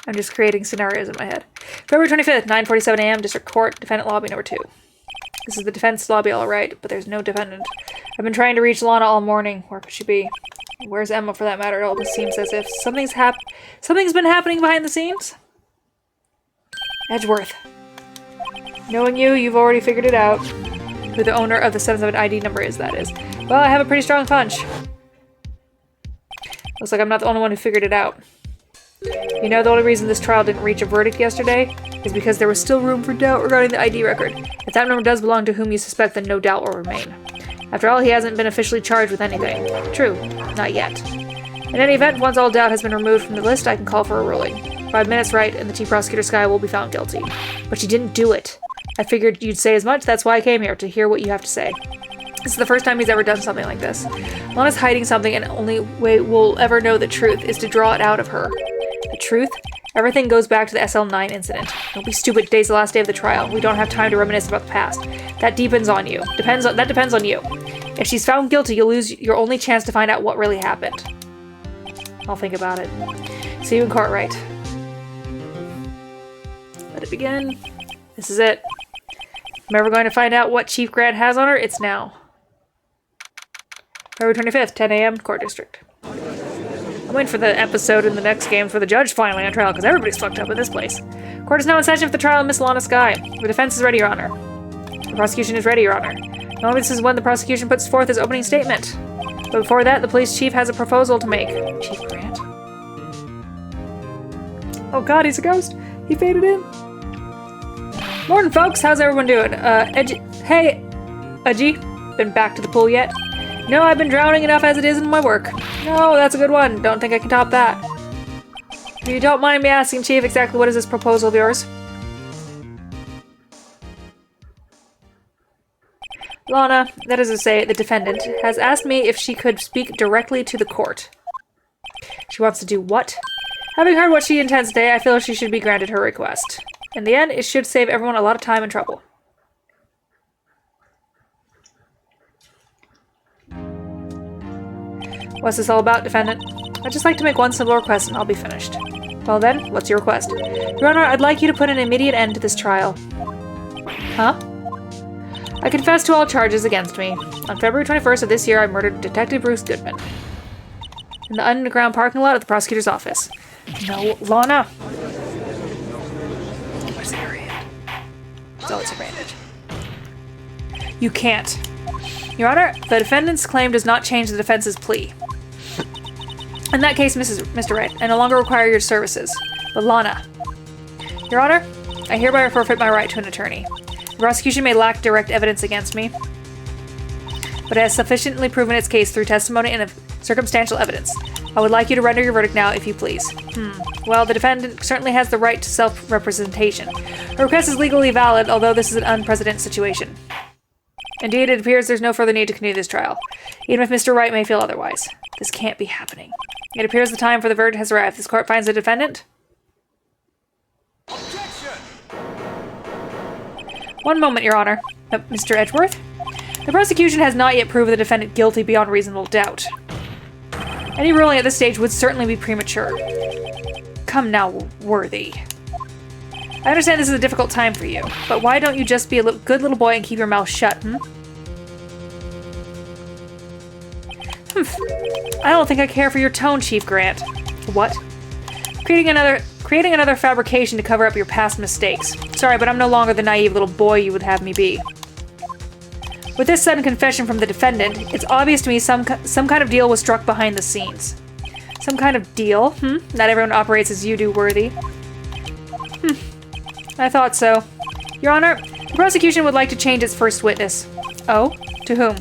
I'm just creating scenarios in my head. February 25th, 9:47 a.m., District Court, Defendant Lobby Number 2. This is the defense lobby, all right, but there's no defendant. I've been trying to reach Lana all morning. Where could she be? Where's Emma, for that matter? It almost seems as if something's been happening behind the scenes. Edgeworth. Knowing you, you've already figured it out. Who the owner of the 77 ID number is, that is. Well, I have a pretty strong punch. Looks like I'm not the only one who figured it out. You know, the only reason this trial didn't reach a verdict yesterday is because there was still room for doubt regarding the ID record. If that number does belong to whom you suspect, then no doubt will remain. After all, he hasn't been officially charged with anything. True, not yet. In any event, once all doubt has been removed from the list, I can call for a ruling. 5 minutes, Wright, and the Chief Prosecutor Skye will be found guilty. But she didn't do it. I figured you'd say as much, that's why I came here, to hear what you have to say. This is the first time he's ever done something like this. Lana's hiding something, and the only way we'll ever know the truth is to draw it out of her. The truth? Everything goes back to the SL9 incident. Don't be stupid. Today's the last day of the trial. We don't have time to reminisce about the past. That depends on you. That depends on you. If she's found guilty, you'll lose your only chance to find out what really happened. I'll think about it. See you in court, Wright. Let it begin. This is it. If I'm ever going to find out what Chief Grant has on her, it's now. February 25th, 10 a.m., Court District. I'm waiting for the episode in the next game for the judge finally on trial, because everybody's fucked up in this place. Court is now in session for the trial of Miss Lana Skye. The defense is ready, Your Honor. The prosecution is ready, Your Honor. Normally this is when the prosecution puts forth his opening statement. But before that, the police chief has a proposal to make. Chief Grant? Oh god, he's a ghost. He faded in. Morning, folks. How's everyone doing? Hey, Edgy. Been back to the pool yet? No, I've been drowning enough as it is in my work. No, that's a good one. Don't think I can top that. If you don't mind me asking, Chief, exactly what is this proposal of yours? Lana, that is to say, the defendant, has asked me if she could speak directly to the court. She wants to do what? Having heard what she intends today, I feel she should be granted her request. In the end, it should save everyone a lot of time and trouble. What's this all about, defendant? I'd just like to make one simple request and I'll be finished. Well then, what's your request? Your Honor, I'd like you to put an immediate end to this trial. Huh? I confess to all charges against me. On February 21st of this year, I murdered Detective Bruce Goodman. In the underground parking lot of the prosecutor's office. No, Lana! Where's the area? It's always advantage. You can't. Your Honor, the defendant's claim does not change the defense's plea. In that case, Mr. Wright, I no longer require your services. But Lana. Your Honor, I hereby forfeit my right to an attorney. The prosecution may lack direct evidence against me, but it has sufficiently proven its case through testimony and circumstantial evidence. I would like you to render your verdict now, if you please. Well, the defendant certainly has the right to self-representation. Her request is legally valid, although this is an unprecedented situation. Indeed, it appears there's no further need to continue this trial, even if Mr. Wright may feel otherwise. This can't be happening. It appears the time for the verdict has arrived. This court finds the defendant. Objection! One moment, Your Honor. Mr. Edgeworth? The prosecution has not yet proven the defendant guilty beyond reasonable doubt. Any ruling at this stage would certainly be premature. Come now, Worthy. I understand this is a difficult time for you, but why don't you just be a good little boy and keep your mouth shut, I don't think I care for your tone, Chief Grant. What? Creating another fabrication to cover up your past mistakes. Sorry, but I'm no longer the naive little boy you would have me be. With this sudden confession from the defendant, it's obvious to me some kind of deal was struck behind the scenes. Some kind of deal? Not everyone operates as you do, Worthy. I thought so. Your Honor, the prosecution would like to change its first witness. Oh? To whom?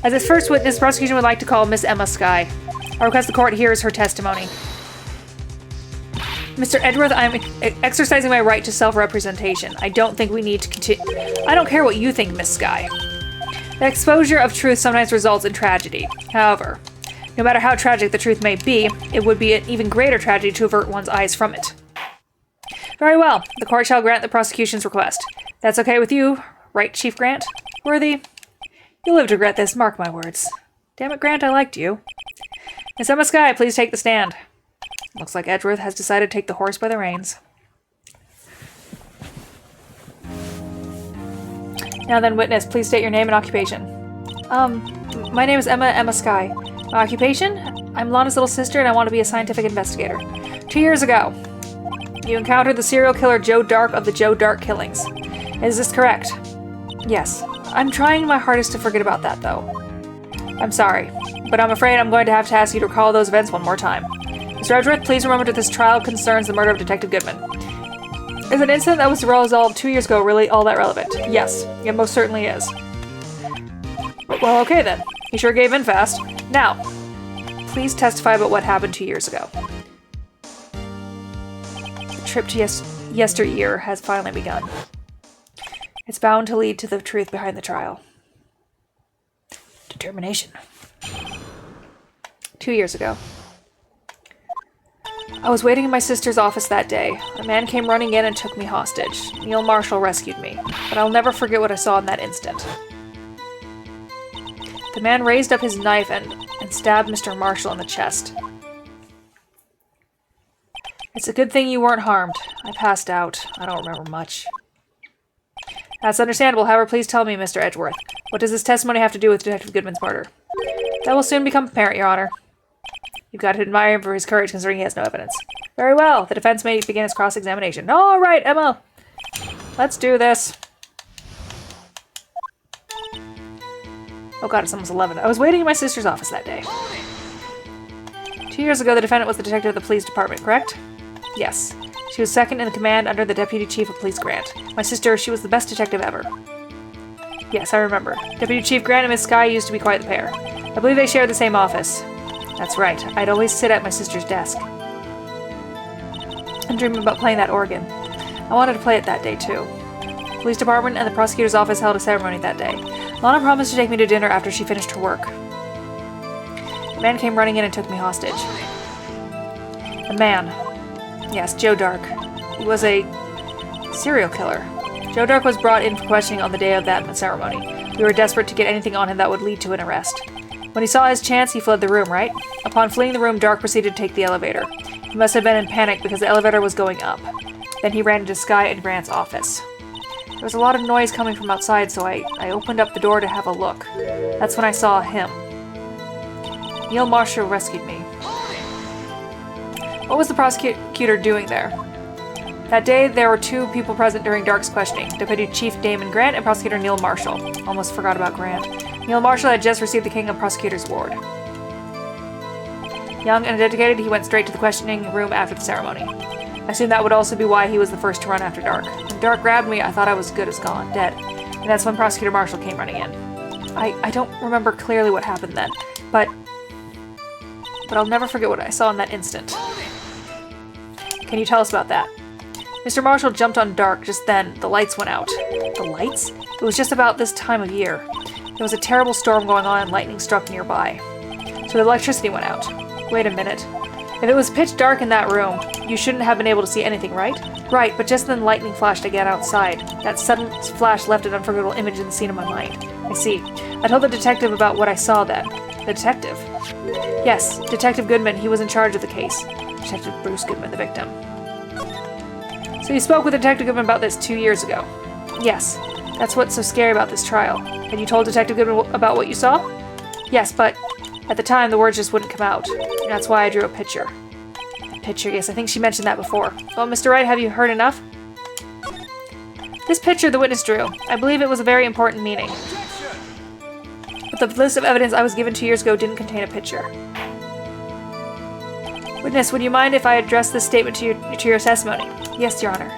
As its first witness, the prosecution would like to call Miss Emma Skye. I request the court hears her testimony. Mr. Edgeworth, I'm exercising my right to self-representation. I don't think we need to continue. I don't care what you think, Miss Skye. The exposure of truth sometimes results in tragedy. However, no matter how tragic the truth may be, it would be an even greater tragedy to avert one's eyes from it. Very well. The court shall grant the prosecution's request. That's okay with you, right, Chief Grant? Worthy? You'll live to regret this, mark my words. Damn it, Grant, I liked you. Miss Emma Skye, please take the stand. Looks like Edgeworth has decided to take the horse by the reins. Now then, witness, please state your name and occupation. My name is Emma Skye. My occupation? I'm Lana's little sister and I want to be a scientific investigator. 2 years ago, you encountered the serial killer Joe Dark of the Joe Dark killings. Is this correct? Yes. I'm trying my hardest to forget about that, though. I'm sorry, but I'm afraid I'm going to have to ask you to recall those events one more time. Mr. Edgeworth, please remember that this trial concerns the murder of Detective Goodman. Is an incident that was resolved 2 years ago really all that relevant? Yes, it most certainly is. Well, okay then. He sure gave in fast. Now, please testify about what happened 2 years ago. The trip to yesteryear has finally begun. It's bound to lead to the truth behind the trial. Determination. 2 years ago. I was waiting in my sister's office that day. A man came running in and took me hostage. Neil Marshall rescued me, but I'll never forget what I saw in that instant. The man raised up his knife and stabbed Mr. Marshall in the chest. It's a good thing you weren't harmed. I passed out. I don't remember much. That's understandable. However, please tell me, Mr. Edgeworth, what does this testimony have to do with Detective Goodman's murder? That will soon become apparent, Your Honor. You've got to admire him for his courage, considering he has no evidence. Very well. The defense may begin its cross-examination. All right, Emma. Let's do this. Oh god, it's almost 11. I was waiting in my sister's office that day. 2 years ago, the defendant was the detective of the police department, correct? Yes. She was second in command under the Deputy Chief of Police Grant. My sister, she was the best detective ever. Yes, I remember. Deputy Chief Grant and Miss Skye used to be quite the pair. I believe they shared the same office. That's right. I'd always sit at my sister's desk and dream about playing that organ. I wanted to play it that day, too. The police department and the prosecutor's office held a ceremony that day. Lana promised to take me to dinner after she finished her work. A man came running in and took me hostage. A man. Yes, Joe Dark. He was a serial killer. Joe Dark was brought in for questioning on the day of that ceremony. We were desperate to get anything on him that would lead to an arrest. When he saw his chance, he fled the room, right? Upon fleeing the room, Dark proceeded to take the elevator. He must have been in panic because the elevator was going up. Then he ran into Skye and Grant's office. There was a lot of noise coming from outside, so I opened up the door to have a look. That's when I saw him. Neil Marshall rescued me. What was the prosecutor doing there? That day, there were two people present during Dark's questioning, Deputy Chief Damon Grant and Prosecutor Neil Marshall. Almost forgot about Grant. Neil Marshall had just received the King of Prosecutors Award. Young and dedicated, he went straight to the questioning room after the ceremony. I assume that would also be why he was the first to run after Dark. When Dark grabbed me, I thought I was good as gone, dead. And that's when Prosecutor Marshall came running in. I don't remember clearly what happened then, but I'll never forget what I saw in that instant. Can you tell us about that? Mr. Marshall jumped on Dark just then. The lights went out. The lights? It was just about this time of year. There was a terrible storm going on and lightning struck nearby. So the electricity went out. Wait a minute. If it was pitch dark in that room, you shouldn't have been able to see anything, right? Right, but just then lightning flashed again outside. That sudden flash left an unforgettable image in the scene of my mind. I see. I told the detective about what I saw then. The detective? Yes, Detective Goodman. He was in charge of the case. Detective Bruce Goodman, the victim. So you spoke with Detective Goodman about this 2 years ago? Yes. That's what's so scary about this trial. Had you told Detective Goodman about what you saw? Yes, but at the time the words just wouldn't come out. And that's why I drew a picture. A picture, yes, I think she mentioned that before. Well, Mr. Wright, have you heard enough? This picture the witness drew. I believe it was a very important meaning. But the list of evidence I was given 2 years ago didn't contain a picture. Witness, would you mind if I address this statement to your testimony? Yes, Your Honor.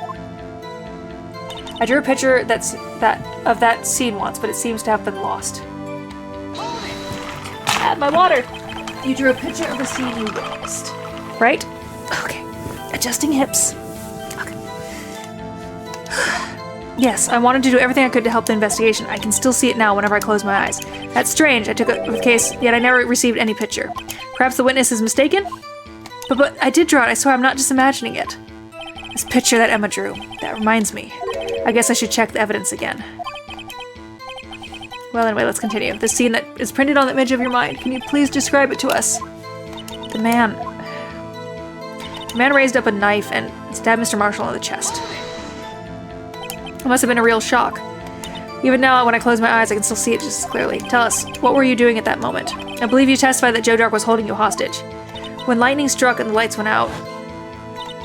I drew a picture of that scene once, but it seems to have been lost. Add my water! You drew a picture of the scene you witnessed. Right? Okay. Adjusting hips. Okay. Yes, I wanted to do everything I could to help the investigation. I can still see it now whenever I close my eyes. That's strange. I took a case, yet I never received any picture. Perhaps the witness is mistaken? But I did draw it. I swear I'm not just imagining it. This picture that Emma drew. That reminds me. I guess I should check the evidence again. Well, anyway, let's continue. The scene that is printed on the image of your mind. Can you please describe it to us? The man raised up a knife and stabbed Mr. Marshall in the chest. It must have been a real shock. Even now, when I close my eyes, I can still see it just as clearly. Tell us, what were you doing at that moment? I believe you testified that Joe Dark was holding you hostage. When lightning struck and the lights went out,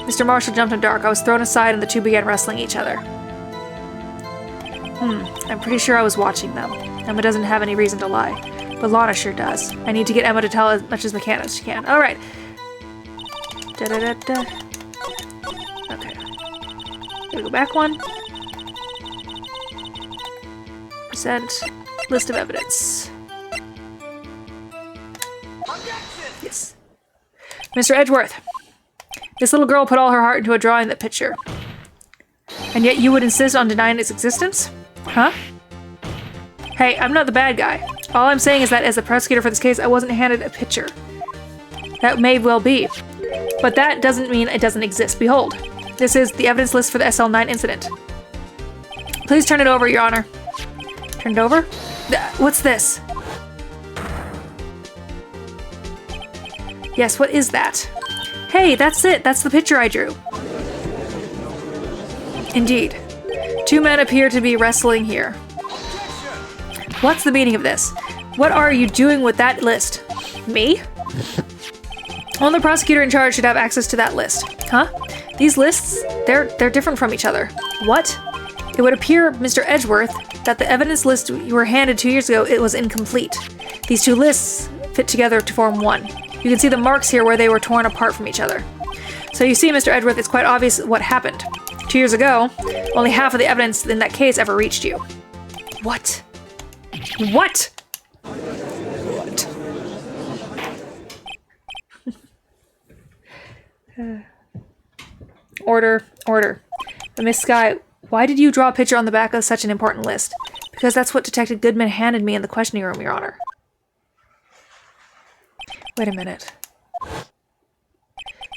Mr. Marshall jumped on Dark. I was thrown aside and the two began wrestling each other. I'm pretty sure I was watching them. Emma doesn't have any reason to lie, but Lana sure does. I need to get Emma to tell as much as she can. All right. Da-da-da-da. Okay. Gotta go back one. Present list of evidence. Yes. Mr. Edgeworth, this little girl put all her heart into a drawing that picture. And yet you would insist on denying its existence? Huh? Hey, I'm not the bad guy. All I'm saying is that as the prosecutor for this case, I wasn't handed a picture. That may well be. But that doesn't mean it doesn't exist. Behold, this is the evidence list for the SL9 incident. Please turn it over, Your Honor. Turn it over? What's this? Yes, what is that? Hey, that's it. That's the picture I drew. Indeed. Two men appear to be wrestling here. What's the meaning of this? What are you doing with that list? Me? Only the prosecutor in charge should have access to that list. Huh? These lists, they're different from each other. What? It would appear, Mr. Edgeworth, that the evidence list you were handed 2 years ago, it was incomplete. These two lists fit together to form one. You can see the marks here where they were torn apart from each other. So you see, Mr. Edgeworth, it's quite obvious what happened. 2 years ago, only half of the evidence in that case ever reached you. What? What? What? Order. But Miss Skye, why did you draw a picture on the back of such an important list? Because that's what Detective Goodman handed me in the questioning room, Your Honor. Wait a minute.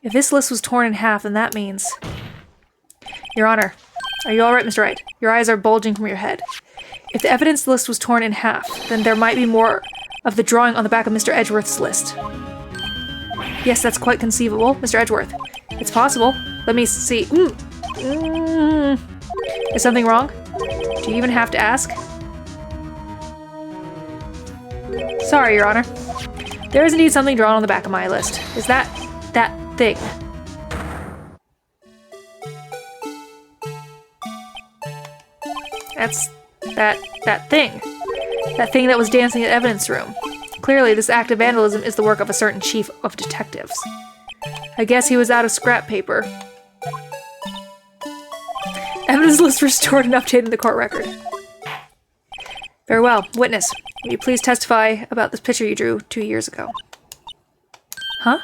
If this list was torn in half, then that means... Your Honor, are you alright, Mr. Wright? Your eyes are bulging from your head. If the evidence list was torn in half, then there might be more of the drawing on the back of Mr. Edgeworth's list. Yes, that's quite conceivable, Mr. Edgeworth. It's possible. Let me see. Is something wrong? Do you even have to ask? Sorry, Your Honor. There is indeed something drawn on the back of my list. Is that thing? That's that thing. That thing that was dancing in the evidence room. Clearly, this act of vandalism is the work of a certain chief of detectives. I guess he was out of scrap paper. Evidence list restored and updated in the court record. Very well. Witness, will you please testify about this picture you drew 2 years ago? Huh?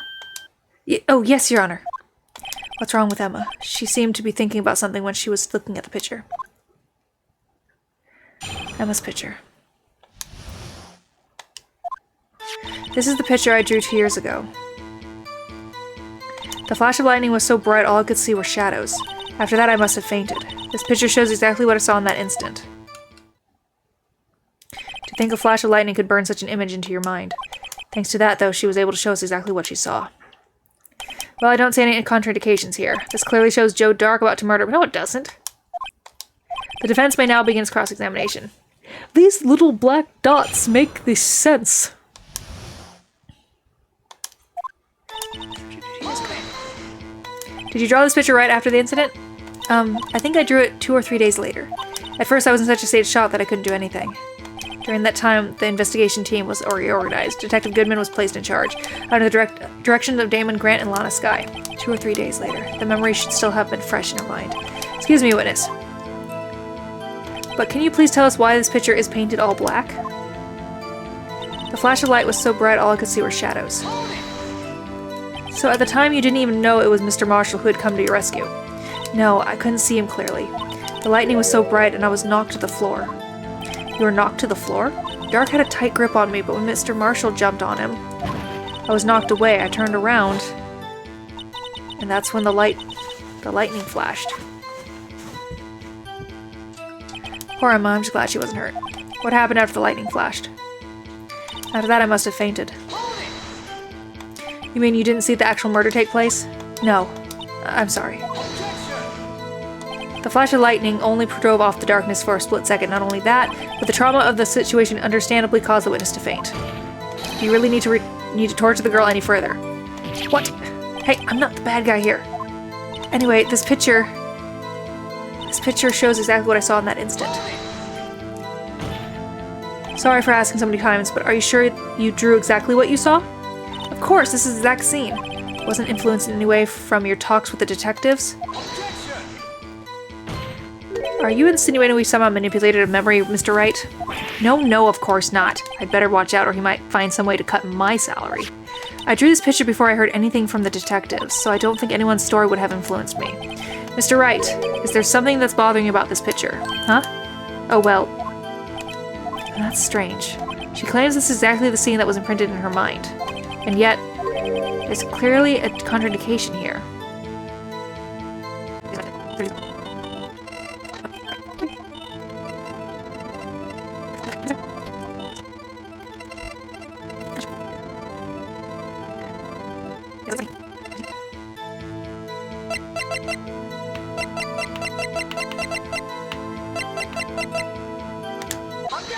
Oh, yes, Your Honor. What's wrong with Emma? She seemed to be thinking about something when she was looking at the picture. Emma's picture. This is the picture I drew 2 years ago. The flash of lightning was so bright all I could see were shadows. After that I must have fainted. This picture shows exactly what I saw in that instant. To think a flash of lightning could burn such an image into your mind. Thanks to that, though, she was able to show us exactly what she saw. Well, I don't see any contradictions here. This clearly shows Joe Dark about to murder, but no, it doesn't. The defense may now begin its cross-examination. These little black dots make this sense. Did you draw this picture right after the incident? I think I drew it 2 or 3 days later. At first I was in such a state of shock that I couldn't do anything. During that time, the investigation team was reorganized. Detective Goodman was placed in charge, under the direction of Damon Grant and Lana Skye. 2 or 3 days later. The memory should still have been fresh in her mind. Excuse me, witness. But can you please tell us why this picture is painted all black? The flash of light was so bright all I could see were shadows. So at the time you didn't even know it was Mr. Marshall who had come to your rescue? No, I couldn't see him clearly. The lightning was so bright and I was knocked to the floor. You were knocked to the floor? Dark had a tight grip on me, but when Mr. Marshall jumped on him, I was knocked away. I turned around, and that's when the lightning flashed. Poor Emma, I'm just glad she wasn't hurt. What happened after the lightning flashed? After that, I must have fainted. You mean you didn't see the actual murder take place? No. I'm sorry. The flash of lightning only drove off the darkness for a split second. Not only that, but the trauma of the situation understandably caused the witness to faint. Do you really need to torture the girl any further? What? Hey, I'm not the bad guy here. Anyway, this picture shows exactly what I saw in that instant. Sorry for asking so many times, but are you sure you drew exactly what you saw? Of course, this is the exact scene. Wasn't influenced in any way from your talks with the detectives? Are you insinuating we somehow manipulated a memory, Mr. Wright? No, of course not. I'd better watch out or he might find some way to cut my salary. I drew this picture before I heard anything from the detectives, so I don't think anyone's story would have influenced me. Mr. Wright, is there something that's bothering you about this picture? Huh? Oh, well. That's strange. She claims this is exactly the scene that was imprinted in her mind. And yet, there's clearly a contradiction here.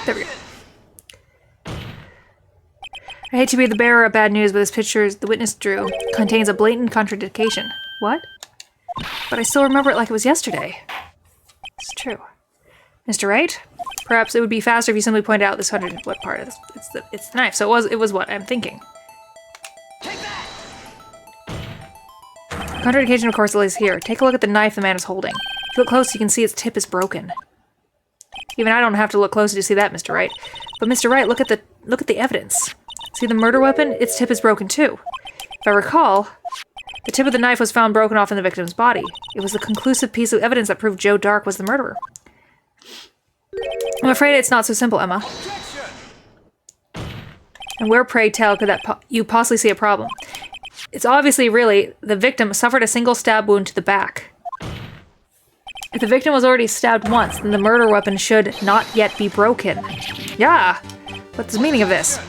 There we go. I hate to be the bearer of bad news, but this picture the witness drew contains a blatant contradiction. What? But I still remember it like it was yesterday. It's true. Mr. Wright? Perhaps it would be faster if you simply pointed out this what part of this. It's the knife. So it was what I'm thinking. Contradiction, of course, lays here. Take a look at the knife the man is holding. If you look close, you can see its tip is broken. Even I don't have to look closer to see that, Mr. Wright. But Mr. Wright, look at the evidence. See the murder weapon? Its tip is broken too. If I recall, the tip of the knife was found broken off in the victim's body. It was the conclusive piece of evidence that proved Joe Dark was the murderer. I'm afraid it's not so simple, Emma. And where, pray tell, could you possibly see a problem? It's obviously really the victim suffered a single stab wound to the back. If the victim was already stabbed once, then the murder weapon should not yet be broken. Yeah! What's the meaning of this?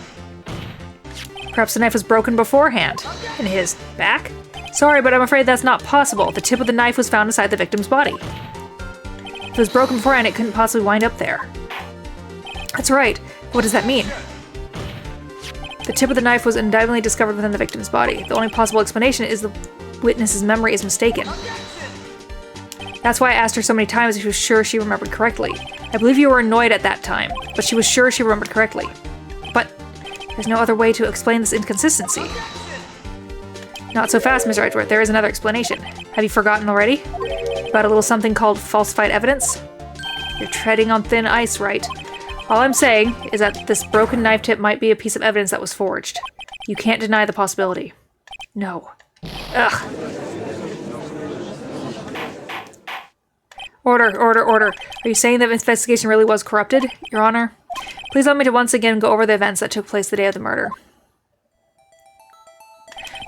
Perhaps the knife was broken beforehand. In his back? Sorry, but I'm afraid that's not possible. The tip of the knife was found inside the victim's body. If it was broken beforehand, it couldn't possibly wind up there. That's right. What does that mean? The tip of the knife was undoubtedly discovered within the victim's body. The only possible explanation is the witness's memory is mistaken. That's why I asked her so many times if she was sure she remembered correctly. I believe you were annoyed at that time, but she was sure she remembered correctly. But there's no other way to explain this inconsistency. Not so fast, Mr. Edgeworth. There is another explanation. Have you forgotten already? About a little something called falsified evidence? You're treading on thin ice, Wright. All I'm saying is that this broken knife tip might be a piece of evidence that was forged. You can't deny the possibility. No. Ugh. Order. Are you saying that the investigation really was corrupted, Your Honor? Please allow me to once again go over the events that took place the day of the murder.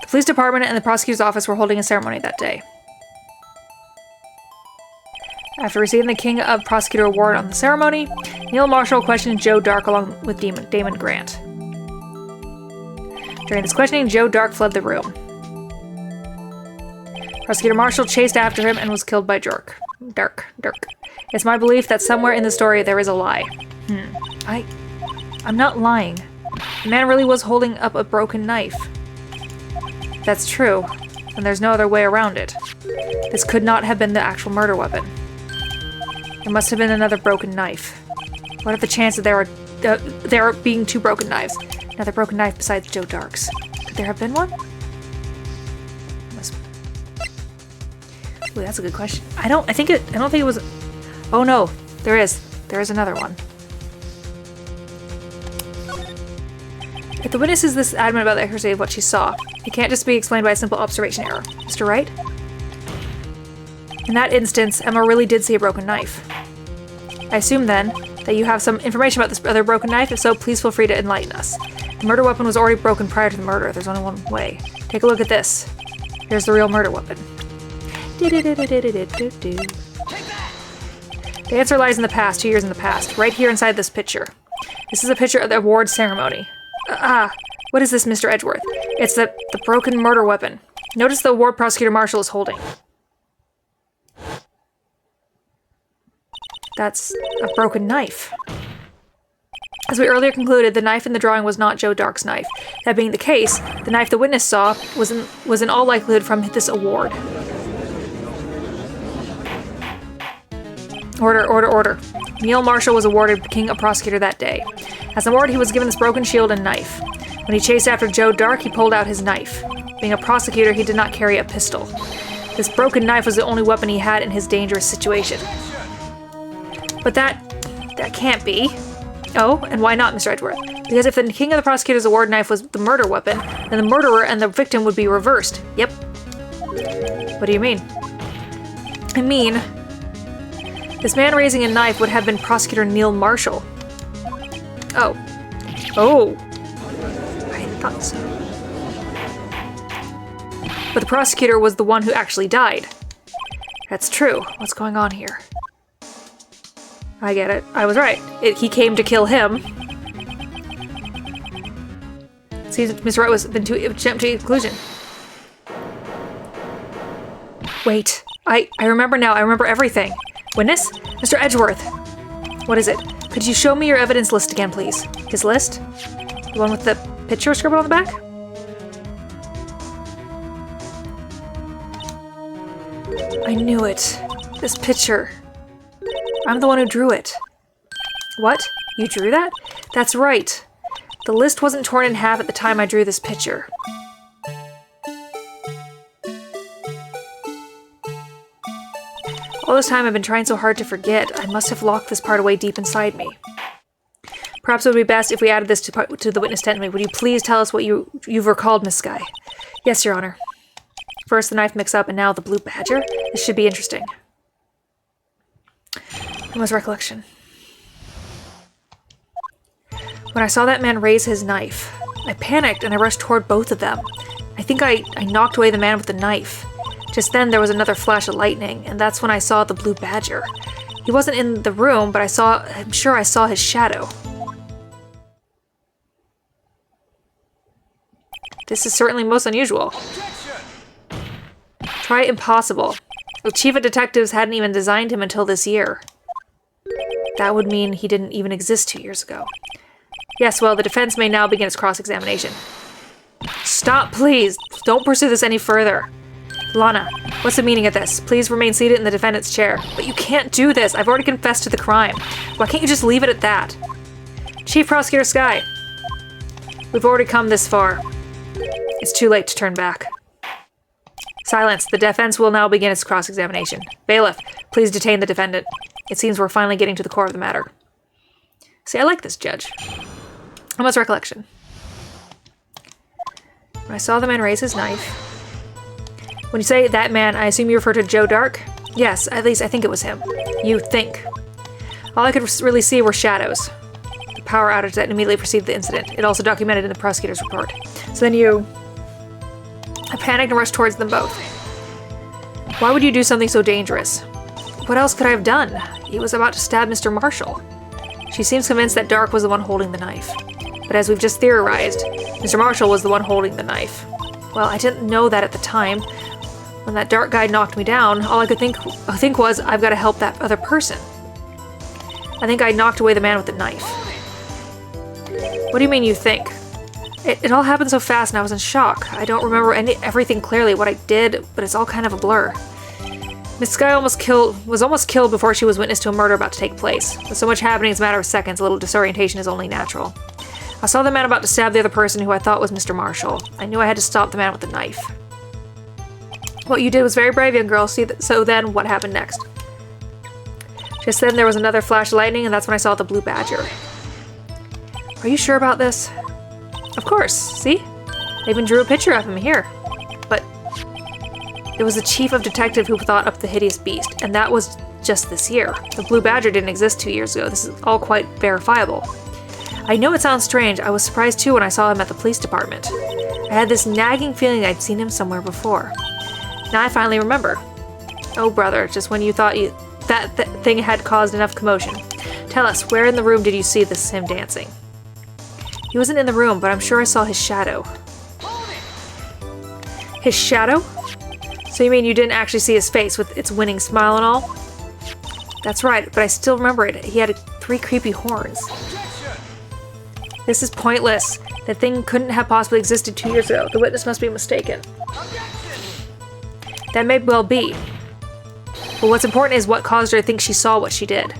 The police department and the prosecutor's office were holding a ceremony that day. After receiving the King of Prosecutor Award on the ceremony, Neil Marshall questioned Joe Dark along with Damon Grant. During this questioning, Joe Dark fled the room. Prosecutor Marshall chased after him and was killed by Dark. It's my belief that somewhere in the story there is a lie. I'm not lying. The man really was holding up a broken knife. If that's true, then there's no other way around it. This could not have been the actual murder weapon. There must have been another broken knife. What are the chances there are being two broken knives? Another broken knife besides Joe Dark's. Could there have been one? Ooh, that's a good question. I don't think it was. Oh no, there is another one. If the witness is this adamant about the accuracy of what she saw, it can't just be explained by a simple observation error. Mr. Wright? In that instance, Emma really did see a broken knife. I assume then that you have some information about this other broken knife. If so, please feel free to enlighten us. The murder weapon was already broken prior to the murder. There's only one way. Take a look at this. Here's the real murder weapon. The answer lies in the past, 2 years in the past, right here inside this picture. This is a picture of the award ceremony. What is this, Mr. Edgeworth? It's the broken murder weapon. Notice the award prosecutor marshal is holding. That's a broken knife. As we earlier concluded, the knife in the drawing was not Joe Dark's knife. That being the case, the knife the witness saw was in all likelihood from this award. Order. Neil Marshall was awarded King of Prosecutor that day. As an award, he was given this broken shield and knife. When he chased after Joe Dark, he pulled out his knife. Being a prosecutor, he did not carry a pistol. This broken knife was the only weapon he had in his dangerous situation. But that can't be. Oh, and why not, Mr. Edgeworth? Because if the King of the Prosecutor's award knife was the murder weapon, then the murderer and the victim would be reversed. Yep. What do you mean? I mean, this man raising a knife would have been Prosecutor Neil Marshall. Oh. I thought so. But the prosecutor was the one who actually died. That's true. What's going on here? I get it. I was right. He came to kill him. Seems Mr. Wright was been too jumped to conclusion. Wait. I remember now. I remember everything. Witness? Mr. Edgeworth. What is it? Could you show me your evidence list again, please? His list? The one with the picture scribbled on the back? I knew it. This picture. I'm the one who drew it. What? You drew that? That's right. The list wasn't torn in half at the time I drew this picture. All this time I've been trying so hard to forget. I must have locked this part away deep inside me. Perhaps it would be best if we added this to the witness testimony. Would you please tell us what you've recalled, Miss Skye? Yes, Your Honor. First the knife mix-up and now the blue badger? This should be interesting. What was recollection? When I saw that man raise his knife, I panicked and I rushed toward both of them. I think I knocked away the man with the knife. Just then there was another flash of lightning, and that's when I saw the blue badger. He wasn't in the room, but I'm sure I saw his shadow. This is certainly most unusual. Try impossible. The chief of detectives hadn't even designed him until this year. That would mean he didn't even exist 2 years ago. Yes, well, the defense may now begin its cross-examination. Stop, please! Don't pursue this any further. Lana, what's the meaning of this? Please remain seated in the defendant's chair. But you can't do this! I've already confessed to the crime. Why can't you just leave it at that? Chief Prosecutor Skye. We've already come this far. It's too late to turn back. Silence. The defense will now begin its cross-examination. Bailiff, please detain the defendant. It seems we're finally getting to the core of the matter. See, I like this judge. How much recollection? When I saw the man raise his knife. When you say that man, I assume you refer to Joe Dark? Yes, at least I think it was him. You think. All I could really see were shadows. The power outage that immediately preceded the incident. It also documented in the prosecutor's report. So then I panicked and rushed towards them both. Why would you do something so dangerous? What else could I have done? He was about to stab Mr. Marshall. She seems convinced that Dark was the one holding the knife. But as we've just theorized, Mr. Marshall was the one holding the knife. Well, I didn't know that at the time. When that Dark guy knocked me down, all I could think was, I've got to help that other person. I think I knocked away the man with the knife. What do you mean you think? It all happened so fast and I was in shock. I don't remember everything clearly, what I did, but it's all kind of a blur. Miss Skye was almost killed before she was witness to a murder about to take place. With so much happening in a matter of seconds, a little disorientation is only natural. I saw the man about to stab the other person who I thought was Mr. Marshall. I knew I had to stop the man with the knife. What you did was very brave, young girl. So then, what happened next? Just then, there was another flash of lightning, and that's when I saw the blue badger. Are you sure about this? Of course. See? I even drew a picture of him here. But it was the chief of detective who thought up the hideous beast, and that was just this year. The blue badger didn't exist 2 years ago. This is all quite verifiable. I know it sounds strange. I was surprised too when I saw him at the police department. I had this nagging feeling I'd seen him somewhere before. Now I finally remember. Oh brother, just when you thought that thing had caused enough commotion. Tell us, where in the room did you see him dancing? He wasn't in the room, but I'm sure I saw his shadow. His shadow? So you mean you didn't actually see his face with its winning smile and all? That's right, but I still remember it. He had 3 creepy horns. This is pointless. That thing couldn't have possibly existed 2 years ago. The witness must be mistaken. That may well be. But what's important is what caused her to think she saw what she did.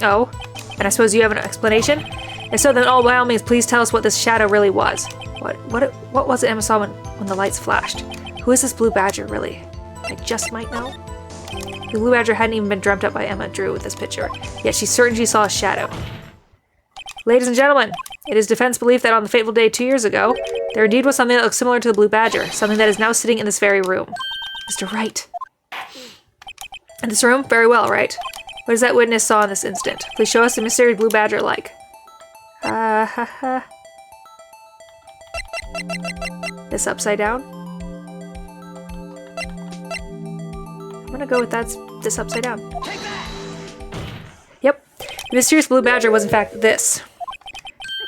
Oh? And I suppose you have an explanation? If so, then by all means, please tell us what this shadow really was. What was it Emma saw when the lights flashed? Who is this blue badger, really? I just might know. The blue badger hadn't even been dreamt up by Emma Drew with this picture, yet she's certain she saw a shadow. Ladies and gentlemen, it is defense belief that on the fateful day 2 years ago, there indeed was something that looked similar to the blue badger, something that is now sitting in this very room. Mr. Wright. In this room? Very well, Wright. What is that witness saw in this instant? Please show us the mysterious blue badger like. This upside down? I'm gonna go with this upside down. Yep. The mysterious blue badger was in fact this.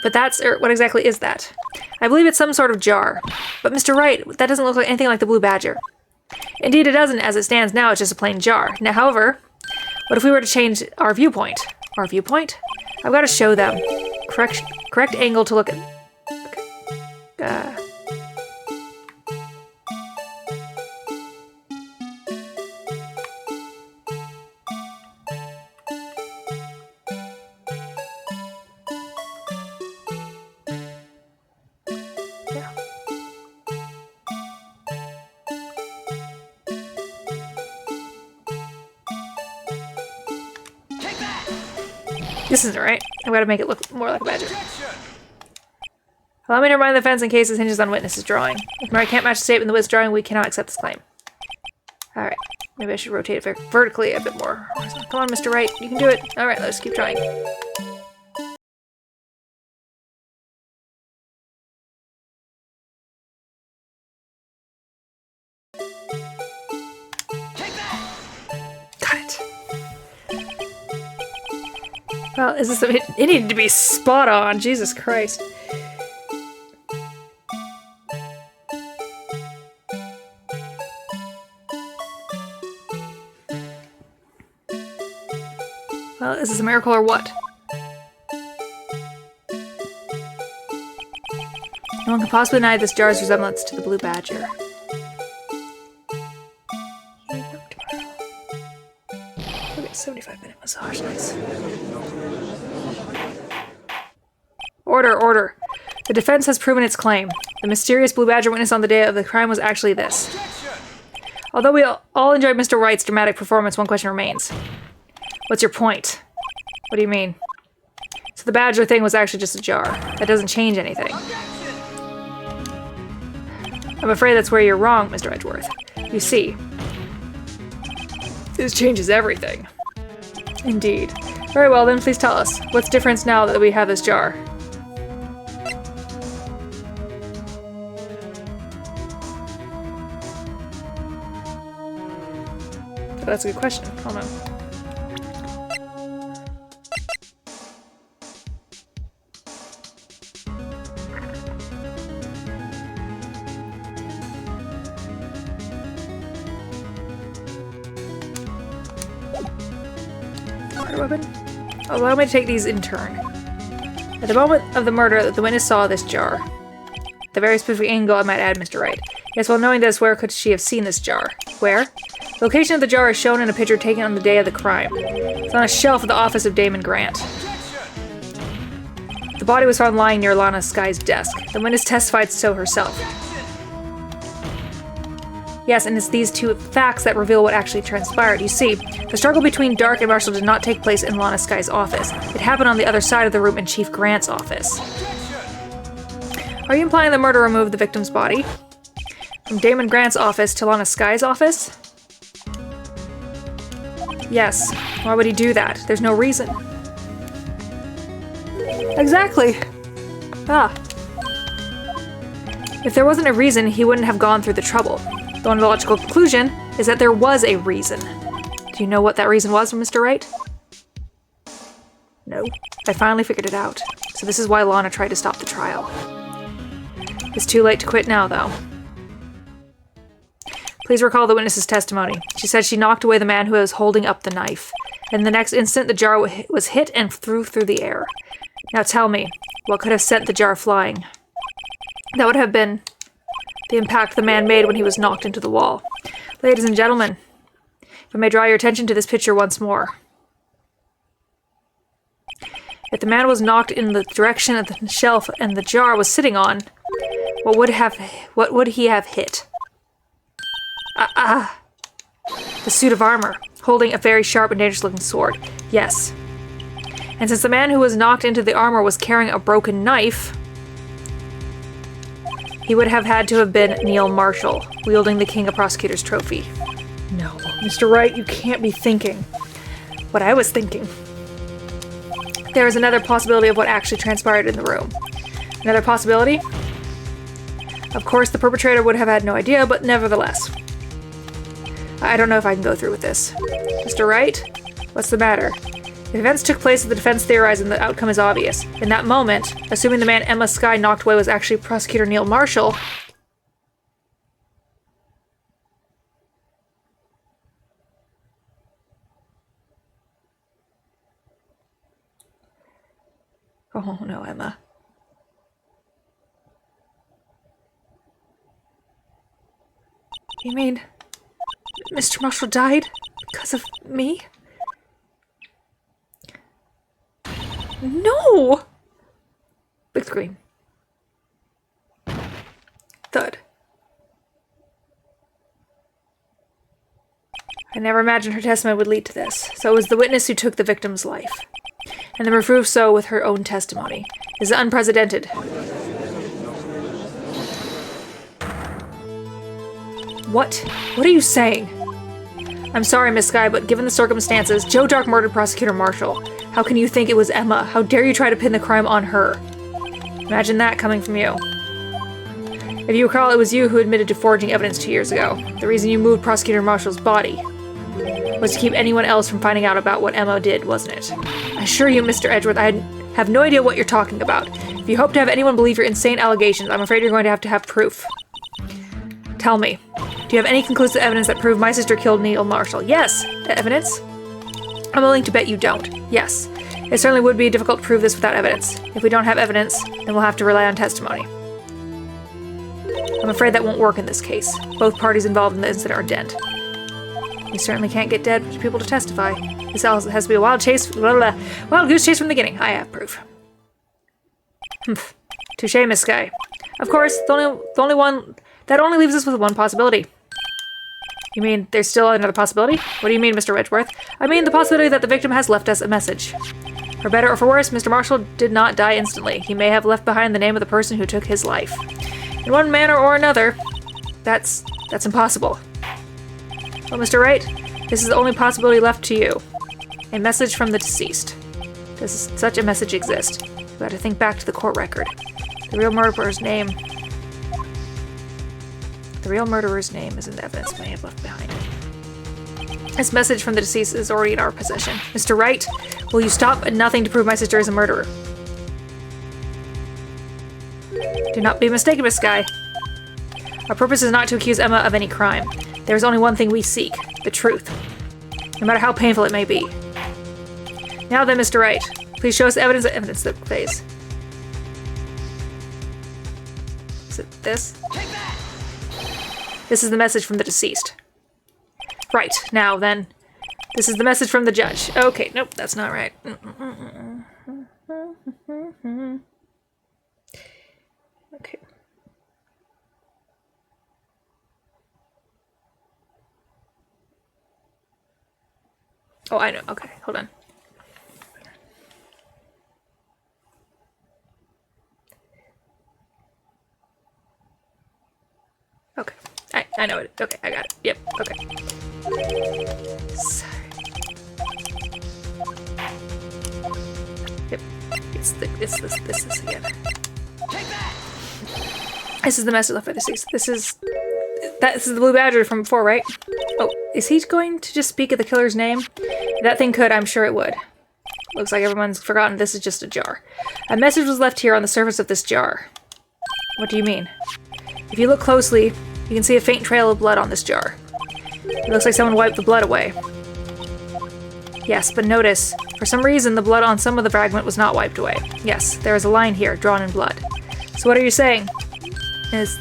But what exactly is that? I believe it's some sort of jar. But Mr. Wright, that doesn't look like anything like the blue badger. Indeed it doesn't. As it stands now, it's just a plain jar. Now, however, what if we were to change our viewpoint? Our viewpoint? I've got to show them. Correct angle to look at. Okay. This isn't right. I've got to make it look more like a badger. Allow me to remind the defense in case this hinges on witness's drawing. If Mary can't match the statement in the witness drawing, we cannot accept this claim. Alright. Maybe I should rotate it vertically a bit more. Come on, Mr. Wright. You can do it. Alright, let's keep trying. Well, it needed to be spot on. Jesus Christ. Well, is this a miracle or what? No one can possibly deny this jar's resemblance to the blue badger. Okay, 75-minute massage, nice. Order. The defense has proven its claim. The mysterious blue badger witness on the day of the crime was actually this. Although we all enjoyed Mr. Wright's dramatic performance, one question remains. What's your point? What do you mean? So the badger thing was actually just a jar. That doesn't change anything. I'm afraid that's where you're wrong, Mr. Edgeworth. You see, this changes everything. Indeed. Very well, then please tell us. What's different now that we have this jar? Oh, that's a good question. Hold on. Weapon? Allow me to take these in turn. At the moment of the murder, the witness saw this jar. The very specific angle, I might add, Mr. Wright. Yes, well, knowing this, where could she have seen this jar? Where? The location of the jar is shown in a picture taken on the day of the crime. It's on a shelf at the office of Damon Grant. The body was found lying near Lana Sky's desk. The witness testified so herself. Yes, and it's these two facts that reveal what actually transpired. You see, the struggle between Dark and Marshall did not take place in Lana Sky's office. It happened on the other side of the room in Chief Grant's office. Are you implying the murderer moved the victim's body from Damon Grant's office to Lana Sky's office? Yes. Why would he do that? There's no reason. Exactly. If there wasn't a reason, he wouldn't have gone through the trouble. The one logical conclusion is that there was a reason. Do you know what that reason was, Mr. Wright? No. I finally figured it out. So this is why Lana tried to stop the trial. It's too late to quit now, though. Please recall the witness's testimony. She said she knocked away the man who was holding up the knife. And the next instant, the jar was hit and flew through the air. Now tell me, what could have sent the jar flying? That would have been the impact the man made when he was knocked into the wall. Ladies and gentlemen, if I may draw your attention to this picture once more. If the man was knocked in the direction of the shelf and the jar was sitting on, what would he have hit? The suit of armor, holding a very sharp and dangerous-looking sword. Yes. And since the man who was knocked into the armor was carrying a broken knife, he would have had to have been Neil Marshall, wielding the King of Prosecutors trophy. No, Mr. Wright, you can't be thinking what I was thinking. There is another possibility of what actually transpired in the room. Another possibility? Of course, the perpetrator would have had no idea, but nevertheless. I don't know if I can go through with this. Mr. Wright? What's the matter? If events took place that the defense theorized and the outcome is obvious. In that moment, assuming the man Emma Skye knocked away was actually Prosecutor Neil Marshall, oh no, Emma. You mean Mr. Marshall died because of me? No! Big scream. Thud. I never imagined her testimony would lead to this. So it was the witness who took the victim's life. And then proved so with her own testimony. This is unprecedented. What? What are you saying? I'm sorry, Miss Skye, but given the circumstances, Joe Dark murdered Prosecutor Marshall. How can you think it was Emma? How dare you try to pin the crime on her? Imagine that coming from you. If you recall, it was you who admitted to forging evidence 2 years ago. The reason you moved Prosecutor Marshall's body was to keep anyone else from finding out about what Emma did, wasn't it? I assure you, Mr. Edgeworth, I have no idea what you're talking about. If you hope to have anyone believe your insane allegations, I'm afraid you're going to have proof. Tell me, do you have any conclusive evidence that proved my sister killed Neil Marshall? Yes. Evidence? I'm willing to bet you don't. Yes. It certainly would be difficult to prove this without evidence. If we don't have evidence, then we'll have to rely on testimony. I'm afraid that won't work in this case. Both parties involved in the incident are dead. We certainly can't get dead people to testify. This has to be a wild goose chase from the beginning. I have proof. Humph. Touché, Miss Skye. Of course, the only one that only leaves us with one possibility. You mean there's still another possibility? What do you mean, Mr. Edgeworth? I mean the possibility that the victim has left us a message. For better or for worse, Mr. Marshall did not die instantly. He may have left behind the name of the person who took his life. In one manner or another, that's impossible. Well, Mr. Wright, this is the only possibility left to you. A message from the deceased. Does such a message exist? You got to think back to the court record. The real murderer's name is in the evidence may have left behind. This message from the deceased is already in our possession. Mr. Wright, will you stop at nothing to prove my sister is a murderer? Do not be mistaken, Miss Skye. Our purpose is not to accuse Emma of any crime. There is only one thing we seek, the truth. No matter how painful it may be. Now then, Mr. Wright, please show us evidence that phase. Is it this? This is the message from the deceased. Right, now then. This is the message from the judge. Okay, nope, that's not right. Okay. Oh, I know. Okay, hold on. Okay. I know it. Okay, I got it. Yep, okay. Sorry. Yep. It's this again. Take that! This is the message left by the deceased. This is the blue badger from before, right? Oh, Is he going to just speak of the killer's name? If that thing could, I'm sure it would. Looks like everyone's forgotten this is just a jar. A message was left here on the surface of this jar. What do you mean? If you look closely, you can see a faint trail of blood on this jar. It looks like someone wiped the blood away. Yes, but notice, for some reason the blood on some of the fragment was not wiped away. Yes, there is a line here, drawn in blood. So what are you saying? Is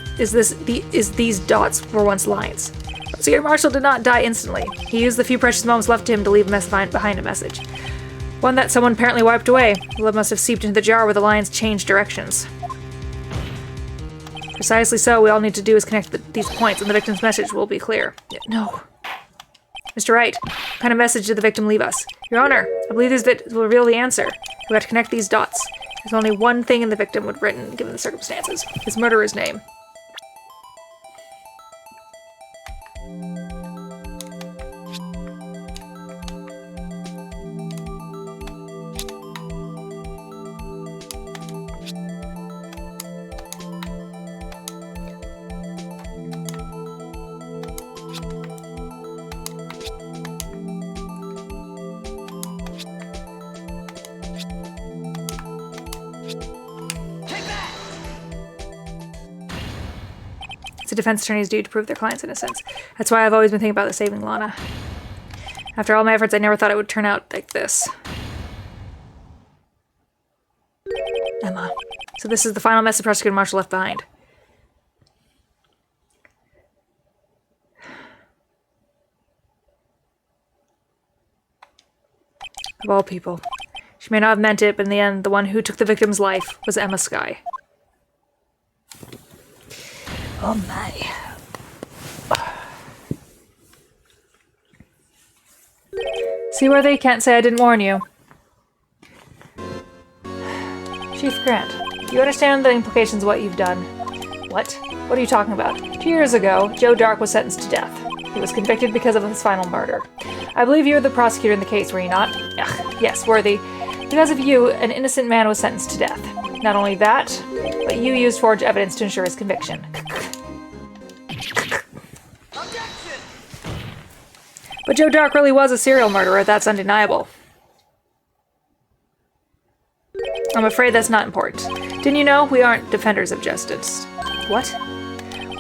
these dots were once lines? Prosecutor Marshall did not die instantly. He used the few precious moments left to him to leave behind a message. One that someone apparently wiped away. The blood must have seeped into the jar where the lines changed directions. Precisely so, we all need to do is connect these points and the victim's message will be clear. No. Mr. Wright, what kind of message did the victim leave us? Your Honor, I believe these bits will reveal the answer. We have to connect these dots. There's only one thing in the victim would have written, given the circumstances. His murderer's name. It's a defense attorney's duty to prove their client's innocence. That's why I've always been thinking about saving Lana. After all my efforts, I never thought it would turn out like this. Emma. So this is the final message Prosecutor Marshall left behind. Of all people. She may not have meant it, but in the end, the one who took the victim's life was Emma Skye. Oh my. See where they can't say I didn't warn you. Chief Grant, you understand the implications of what you've done? What? What are you talking about? 2 years ago, Joe Dark was sentenced to death. He was convicted because of his final murder. I believe you were the prosecutor in the case, were you not? Yes, worthy. Because of you, an innocent man was sentenced to death. Not only that, but you used forged evidence to ensure his conviction. But Joe Dark really was a serial murderer, that's undeniable. I'm afraid that's not important. Didn't you know? We aren't defenders of justice. What?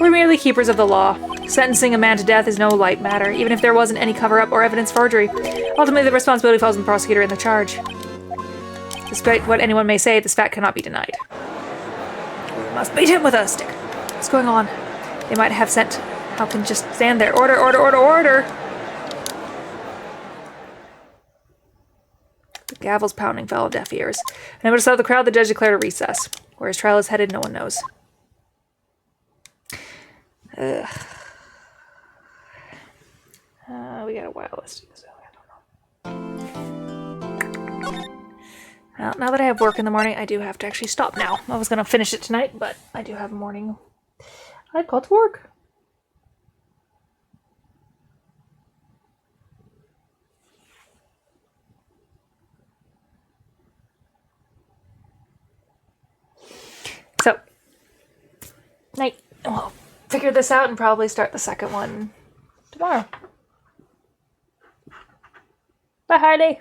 We're merely keepers of the law. Sentencing a man to death is no light matter, even if there wasn't any cover-up or evidence forgery. Ultimately, the responsibility falls on the prosecutor and the charge. Despite what anyone may say, this fact cannot be denied. We must beat him with a stick. What's going on? They might have sent... How can just stand there? Order, order, order, order! The gavel's pounding fell on deaf ears. And over the crowd, the judge declared a recess. Where his trial is headed, no one knows. We got a while listing, so I don't know. Well, now that I have work in the morning, I do have to actually stop now. I was going to finish it tonight, but I do have a morning. I've got to work. So, night. We'll figure this out and probably start the second one tomorrow. Bye, Heidi.